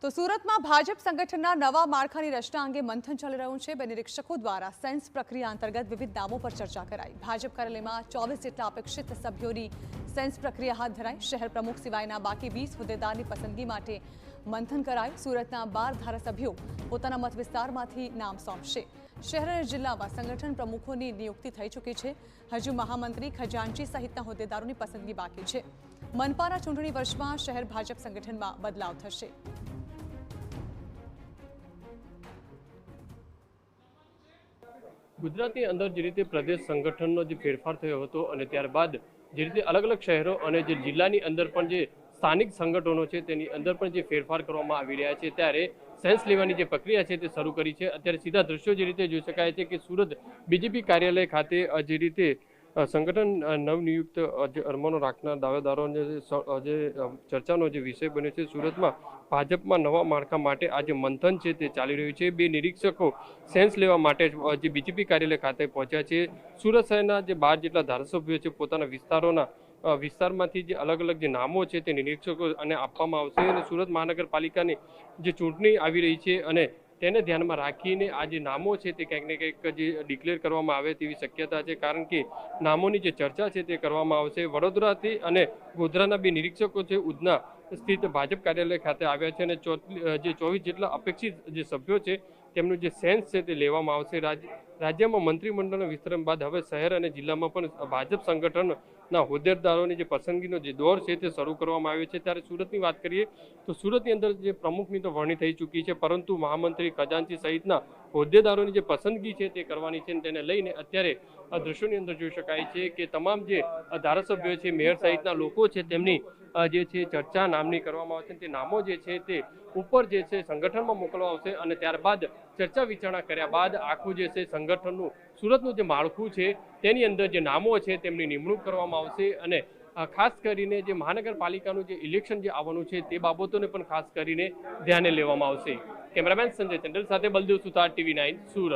તો સુરતમાં ભાજપ સંગઠનના નવા માળખાની રચના અંગે મંથન ચાલી રહ્યું છે। બે નિરીક્ષકો દ્વારા સેન્સ પ્રક્રિયા અંતર્ગત વિવિધ નામો પર ચર્ચા કરાઈ। ભાજપ કાર્યાલયમાં 24 જેટલા અપેક્ષિત સભ્યોની સેન્સ પ્રક્રિયા હાથ ધરાઈ। શહેર પ્રમુખ સિવાયના બાકી 20 હોદ્દેદારની પસંદગી માટે મંથન કરાયું। સુરતના 12 ધારાસભ્યો પોતાના મત વિસ્તારમાંથી નામ સોંપશે। શહેર અને જિલ્લામાં સંગઠન પ્રમુખોની નિયુક્તિ થઈ ચૂકી છે। હજુ મહામંત્રી, ખજાનચી સહિતના હોદ્દેદારોની પસંદગી બાકી છે। મનપાના ચૂંટણી વર્ષમાં શહેર ભાજપ સંગઠનમાં બદલાવ થશે। ગુજરાતની અંદર જે રીતે પ્રદેશ સંગઠનનો જે ફેરફાર થયો હતો અને ત્યારબાદ જે રીતે અલગ અલગ શહેરો અને જે જિલ્લાની અંદર પણ જે સ્થાનિક સંગઠનો છે તેની અંદર પણ જે ફેરફાર કરવામાં આવી રહ્યા છે, ત્યારે સેન્સ લેવાની જે પ્રક્રિયા છે તે શરૂ કરી છે। અત્યારે સીધા દ્રશ્યો જે રીતે જોઈ શકાય છે કે સુરત બીજેપી કાર્યાલય ખાતે જે રીતે સંગઠન નવનિયુક્ત જે અરમાનો રાખનાર દાવેદારોને જે ચર્ચાનો જે વિષય બન્યો છે, સુરતમાં ભાજપમાં નવા માળખા માટે આજે મંથન છે તે ચાલી રહ્યું છે। બે નિરીક્ષકો સેન્સ લેવા માટે જે બીજેપી કાર્યાલય ખાતે પહોંચ્યા છે। સુરત શહેરના જે 12 જેટલા ધારાસભ્યો છે પોતાના વિસ્તારમાંથી જે અલગ અલગ જે નામો છે તે નિરીક્ષકો અને આપવામાં આવશે અને સુરત મહાનગરપાલિકાની જે ચૂંટણી આવી રહી છે અને તેને ધ્યાનમાં રાખીને આ જે નામો છે તે ક્યાંક ને ક્યાંક જે ડિક્લેર કરવામાં આવે તેવી શક્યતા છે, કારણ કે નામોની જે ચર્ચા છે તે કરવામાં આવશે। વડોદરાથી અને ગોધરાના બે નિરીક્ષકો છે ઉધના સ્થિત ભાજપ કાર્યાલય ખાતે આવ્યા છે અને જે 24 જેટલા અપેક્ષિત જે સભ્યો છે તેમનું જે સેન્સ છે તે લેવામાં આવશે। રાજ્યમાં મંત્રીમંડળના વિસ્તરણ બાદ હવે શહેર અને જિલ્લામાં પણ ભાજપ સંગઠનના હોદ્દેદારોની જે પસંદગીનો જે દોર છે તે શરૂ કરવામાં આવ્યો છે। ત્યારે સુરતની વાત કરીએ તો સુરતની અંદર જે પ્રમુખની તો વરણી થઈ ચૂકી છે, પરંતુ મહામંત્રી, ખજાનચી સહિતના હોદ્દેદારોની જે પસંદગી છે તે કરવાની છે, તેને લઈને અત્યારે આ દ્રશ્યોની અંદર જોઈ શકાય છે કે તમામ જે ધારાસભ્યો છે, મેયર સહિતના લોકો છે તેમની જે છે ચર્ચા નામની કરવામાં આવશે। તે નામો જે છે તે ઉપર જે છે સંગઠનમાં મોકલવા આવશે અને ત્યારબાદ ચર્ચા વિચારણા કર્યા બાદ આખું જે છે સંગઠનનું સુરતનું જે માળખું છે તેની અંદર જે નામો છે તેમની નિમણૂક કરવામાં આવશે અને ખાસ કરીને જે મહાનગરપાલિકાનું જે ઇલેક્શન જે આવવાનું છે તે બાબતોને પણ ખાસ કરીને ધ્યાને લેવામાં આવશે। કેમેરામેન સંજય ચંડલ સાથે બલદેવ સુતાર, TV9 સુરત।